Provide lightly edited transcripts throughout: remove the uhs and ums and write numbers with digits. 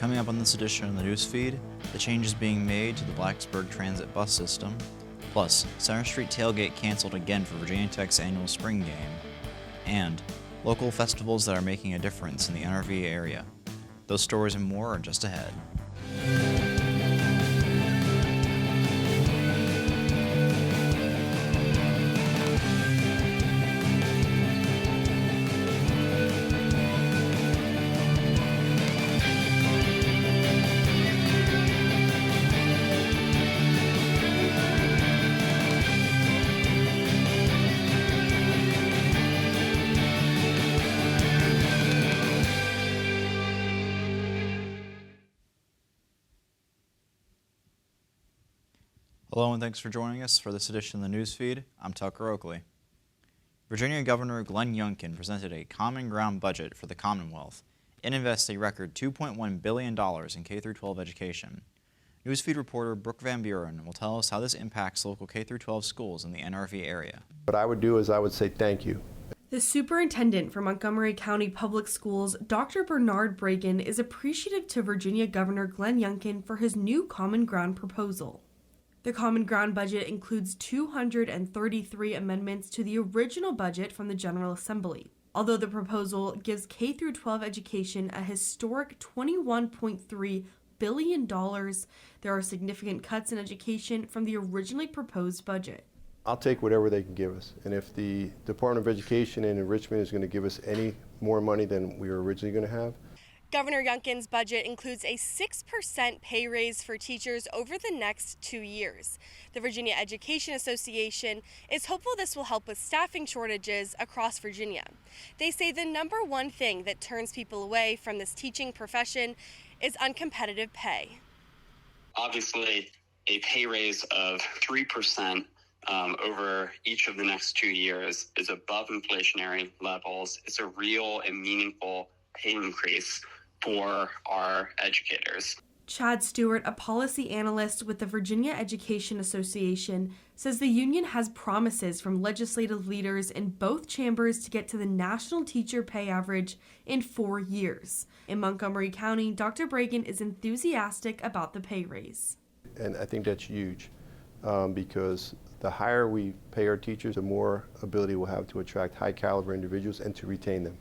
Coming up on this edition of the newsfeed, the changes being made to the Blacksburg Transit bus system, plus Center Street tailgate canceled again for Virginia Tech's annual spring game, and local festivals that are making a difference in the NRV area. Those stories and more are just ahead. Hello and thanks for joining us for this edition of the newsfeed. I'm Tucker Oakley. Virginia Governor Glenn Youngkin presented a common ground budget for the Commonwealth and invests a record $2.1 billion in K-12 education. Newsfeed reporter Brooke Van Buren will tell us how this impacts local K-12 schools in the NRV area. What I would do is I would say thank you. The superintendent for Montgomery County Public Schools, Dr. Bernard Bragan, is appreciative to Virginia Governor Glenn Youngkin for his new Common Ground proposal. The Common Ground budget includes 233 amendments to the original budget from the General Assembly. Although the proposal gives K-12 education a historic $21.3 billion, there are significant cuts in education from the originally proposed budget. I'll take whatever they can give us. And if the Department of Education in Richmond is going to give us any more money than we were originally going to have. Governor Youngkin's budget includes a 6% pay raise for teachers over the next 2 years. The Virginia Education Association is hopeful this will help with staffing shortages across Virginia. They say the number one thing that turns people away from this teaching profession is uncompetitive pay. Obviously, a pay raise of 3% over each of the next 2 years is above inflationary levels. It's a real and meaningful pay increase for our educators. Chad Stewart, a policy analyst with the Virginia Education Association, says the union has promises from legislative leaders in both chambers to get to the national teacher pay average in 4 years. In Montgomery County, Dr. Bragan is enthusiastic about the pay raise. And I think that's huge because the higher we pay our teachers, the more ability we'll have to attract high caliber individuals and to retain them.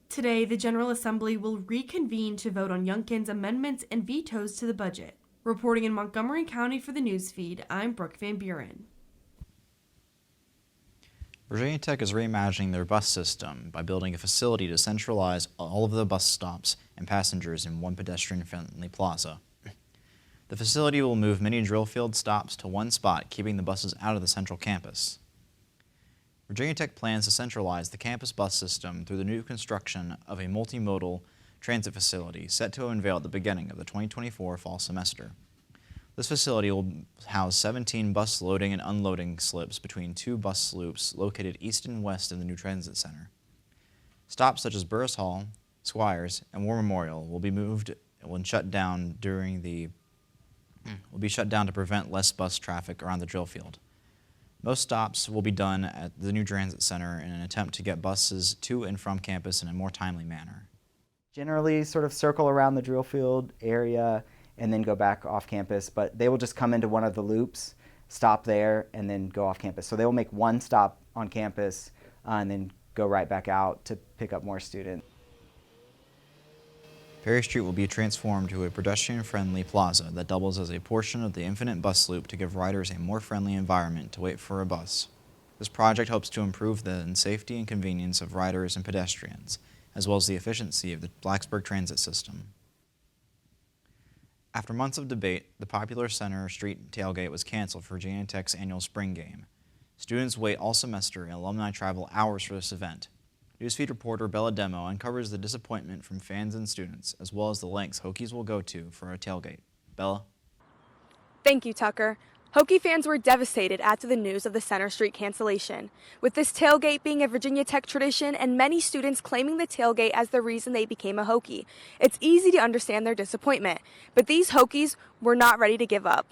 Today, the General Assembly will reconvene to vote on Youngkin's amendments and vetoes to the budget. Reporting in Montgomery County for the newsfeed, I'm Brooke Van Buren. Virginia Tech is reimagining their bus system by building a facility to centralize all of the bus stops and passengers in one pedestrian-friendly plaza. The facility will move many drill field stops to one spot, keeping the buses out of the central campus. Virginia Tech plans to centralize the campus bus system through the new construction of a multimodal transit facility set to unveil at the beginning of the 2024 fall semester. This facility will house 17 bus loading and unloading slips between 2 bus loops located east and west of the new transit center. Stops such as Burris Hall, Squires, and War Memorial will be moved and shut down to prevent less bus traffic around the drill field. Most stops will be done at the new transit center in an attempt to get buses to and from campus in a more timely manner. Generally sort of circle around the drill field area and then go back off campus, but they will just come into one of the loops, stop there, and then go off campus. So they will make one stop on campus and then go right back out to pick up more students. Perry Street will be transformed to a pedestrian-friendly plaza that doubles as a portion of the infinite bus loop to give riders a more friendly environment to wait for a bus. This project hopes to improve the safety and convenience of riders and pedestrians, as well as the efficiency of the Blacksburg transit system. After months of debate, the popular Center Street tailgate was canceled for Virginia Tech's annual spring game. Students wait all semester and alumni travel hours for this event. Newsfeed reporter Bella Demo uncovers the disappointment from fans and students, as well as the lengths Hokies will go to for a tailgate. Bella? Thank you, Tucker. Hokie fans were devastated after the news of the Center Street cancellation, with this tailgate being a Virginia Tech tradition and many students claiming the tailgate as the reason they became a Hokie. It's easy to understand their disappointment, but these Hokies were not ready to give up.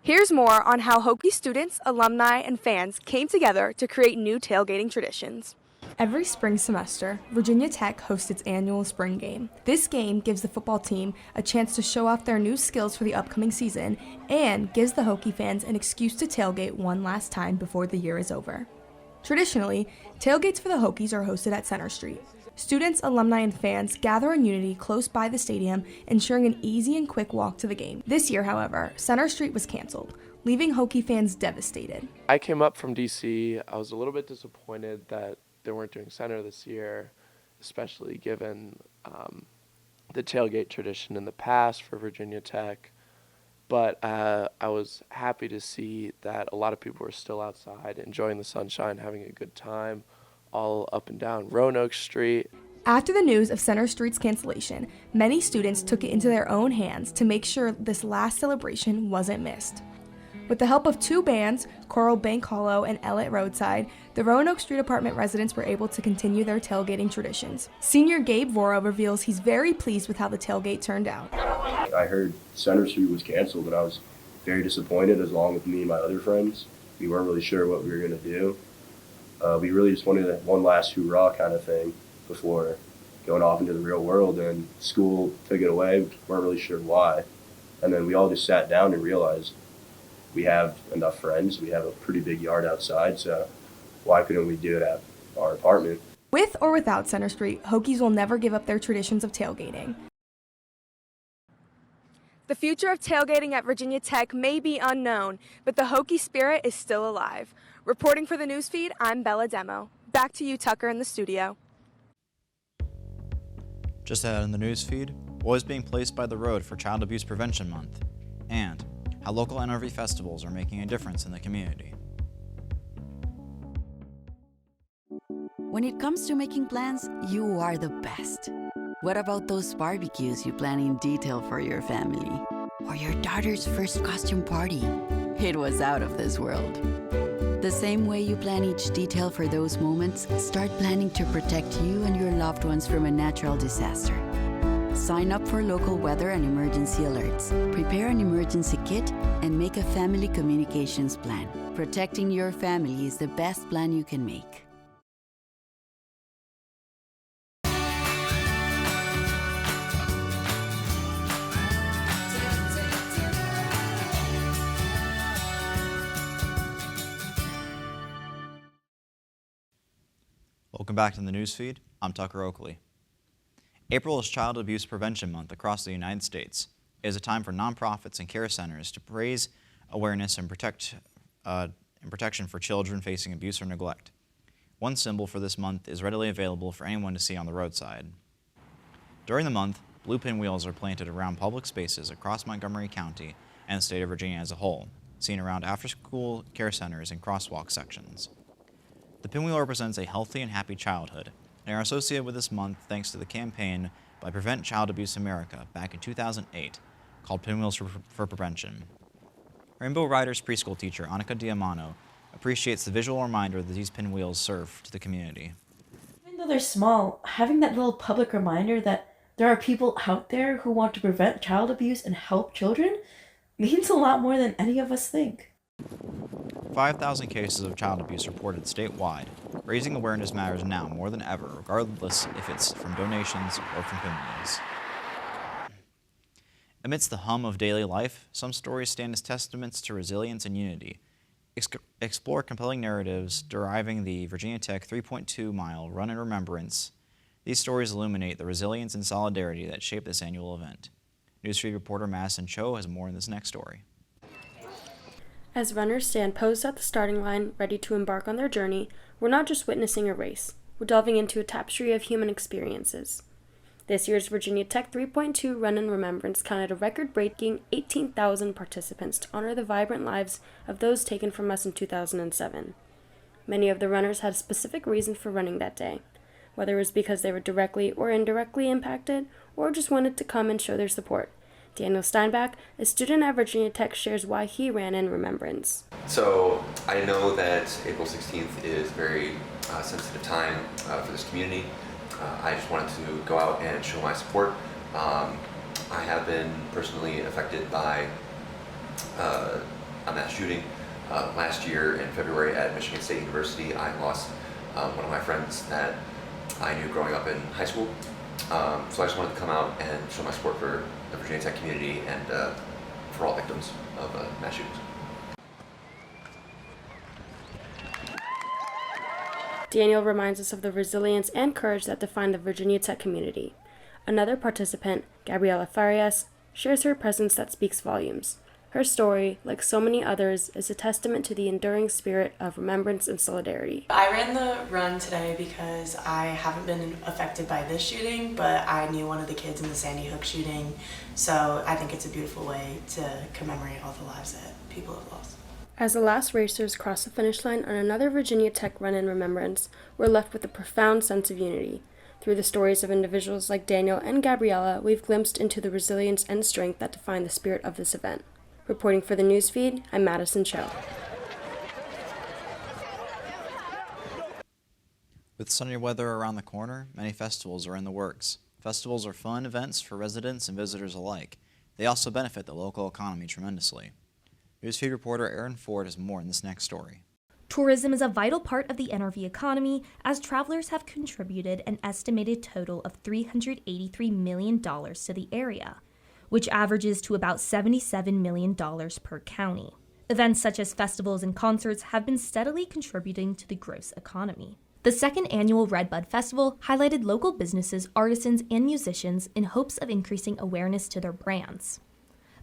Here's more on how Hokie students, alumni, and fans came together to create new tailgating traditions. Every spring semester, Virginia Tech hosts its annual spring game. This game gives the football team a chance to show off their new skills for the upcoming season and gives the Hokie fans an excuse to tailgate one last time before the year is over. Traditionally, tailgates for the Hokies are hosted at Center Street. Students, alumni, and fans gather in unity close by the stadium, ensuring an easy and quick walk to the game. This year, however, Center Street was canceled, leaving Hokie fans devastated. I came up from D.C. I was a little bit disappointed that they weren't doing Center this year, especially given the tailgate tradition in the past for Virginia Tech. But I was happy to see that a lot of people were still outside, enjoying the sunshine, having a good time, all up and down Roanoke Street. After the news of Center Street's cancellation, many students took it into their own hands to make sure this last celebration wasn't missed. With the help of two bands, Coral Bank Hollow and Ellet Roadside, the Roanoke Street apartment residents were able to continue their tailgating traditions. Senior Gabe Vora reveals he's very pleased with how the tailgate turned out. I heard Center Street was canceled, and I was very disappointed, as along with me and my other friends. We weren't really sure what we were going to do. We really just wanted one last hoorah kind of thing before going off into the real world, and school took it away. We weren't really sure why. And then we all just sat down and realized we have enough friends. We have a pretty big yard outside, so why couldn't we do it at our apartment? With or without Center Street, Hokies will never give up their traditions of tailgating. The future of tailgating at Virginia Tech may be unknown, but the Hokie spirit is still alive. Reporting for the newsfeed, I'm Bella Demo. Back to you, Tucker, in the studio. Just ahead in the newsfeed, boys being placed by the road for Child Abuse Prevention Month, and how local NRV festivals are making a difference in the community. When it comes to making plans, you are the best. What about those barbecues you plan in detail for your family? Or your daughter's first costume party? It was out of this world. The same way you plan each detail for those moments, start planning to protect you and your loved ones from a natural disaster. Sign up for local weather and emergency alerts. Prepare an emergency kit and make a family communications plan. Protecting your family is the best plan you can make. Welcome back to the newsfeed. I'm Tucker Oakley. April is Child Abuse Prevention Month across the United States. It is a time for nonprofits and care centers to raise awareness and protection for children facing abuse or neglect. One symbol for this month is readily available for anyone to see on the roadside. During the month, blue pinwheels are planted around public spaces across Montgomery County and the state of Virginia as a whole, seen around after-school care centers and crosswalk sections. The pinwheel represents a healthy and happy childhood, and are associated with this month thanks to the campaign by Prevent Child Abuse America back in 2008, called Pinwheels for Prevention. Rainbow Riders preschool teacher Annika Diamano appreciates the visual reminder that these pinwheels serve to the community. Even though they're small, having that little public reminder that there are people out there who want to prevent child abuse and help children means a lot more than any of us think. 5,000 cases of child abuse reported statewide. Raising awareness matters now more than ever, regardless if it's from donations or from pinwheels. Amidst the hum of daily life, some stories stand as testaments to resilience and unity. Explore compelling narratives deriving the Virginia Tech 3.2-mile Run in Remembrance. These stories illuminate the resilience and solidarity that shape this annual event. Newsfeed reporter Madison Cho has more in this next story. As runners stand posed at the starting line, ready to embark on their journey, we're not just witnessing a race. We're delving into a tapestry of human experiences. This year's Virginia Tech 3.2 Run in Remembrance counted a record-breaking 18,000 participants to honor the vibrant lives of those taken from us in 2007. Many of the runners had a specific reason for running that day, whether it was because they were directly or indirectly impacted, or just wanted to come and show their support. Daniel Steinbach, a student at Virginia Tech, shares why he ran in remembrance. So I know that April 16th is a very sensitive time for this community. I just wanted to go out and show my support. I have been personally affected by on that shooting. Last year in February at Michigan State University, I lost one of my friends that I knew growing up in high school. So I just wanted to come out and show my support for the Virginia Tech community and for all victims of mass shootings. Daniel reminds us of the resilience and courage that define the Virginia Tech community. Another participant, Gabriela Farias, shares her presence that speaks volumes. Her story, like so many others, is a testament to the enduring spirit of remembrance and solidarity. I ran the run today because I haven't been affected by this shooting, but I knew one of the kids in the Sandy Hook shooting, so I think it's a beautiful way to commemorate all the lives that people have lost. As the last racers cross the finish line on another Virginia Tech run in remembrance, we're left with a profound sense of unity. Through the stories of individuals like Daniel and Gabriella, we've glimpsed into the resilience and strength that define the spirit of this event. Reporting for the Newsfeed, I'm Madison Cho. With sunny weather around the corner, many festivals are in the works. Festivals are fun events for residents and visitors alike. They also benefit the local economy tremendously. Newsfeed reporter Aaron Ford has more in this next story. Tourism is a vital part of the NRV economy, as travelers have contributed an estimated total of $383 million to the area, which averages to about $77 million per county. Events such as festivals and concerts have been steadily contributing to the gross economy. The second annual Redbud Festival highlighted local businesses, artisans, and musicians in hopes of increasing awareness to their brands.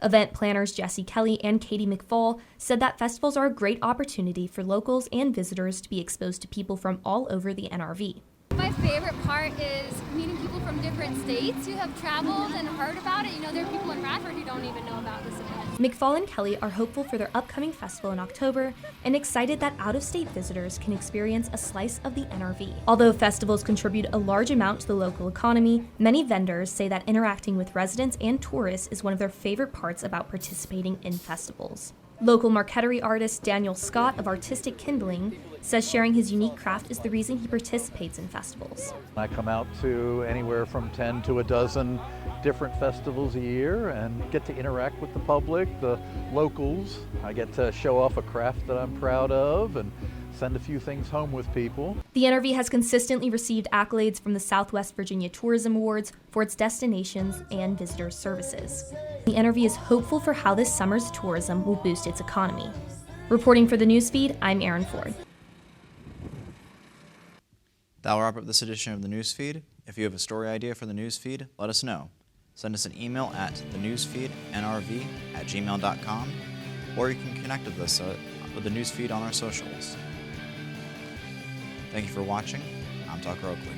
Event planners Jesse Kelly and Katie McFall said that festivals are a great opportunity for locals and visitors to be exposed to people from all over the NRV. My favorite part is meeting people from different states who have traveled and heard about it. You know, there are people in Radford who don't even know about this event. McFall and Kelly are hopeful for their upcoming festival in October and excited that out-of-state visitors can experience a slice of the NRV. Although festivals contribute a large amount to the local economy, many vendors say that interacting with residents and tourists is one of their favorite parts about participating in festivals. Local marqueterie artist Daniel Scott of Artistic Kindling says sharing his unique craft is the reason he participates in festivals. I come out to anywhere from 10 to a dozen different festivals a year and get to interact with the public, the locals. I get to show off a craft that I'm proud of and send a few things home with people. The NRV has consistently received accolades from the Southwest Virginia Tourism Awards for its destinations and visitor services. The NRV is hopeful for how this summer's tourism will boost its economy. Reporting for the Newsfeed, I'm Aaron Ford. That'll wrap up this edition of the Newsfeed. If you have a story idea for the Newsfeed, let us know. Send us an email at thenewsfeednrv@gmail.com, or you can connect with us with the Newsfeed on our socials. Thank you for watching. I'm Tucker Oakley.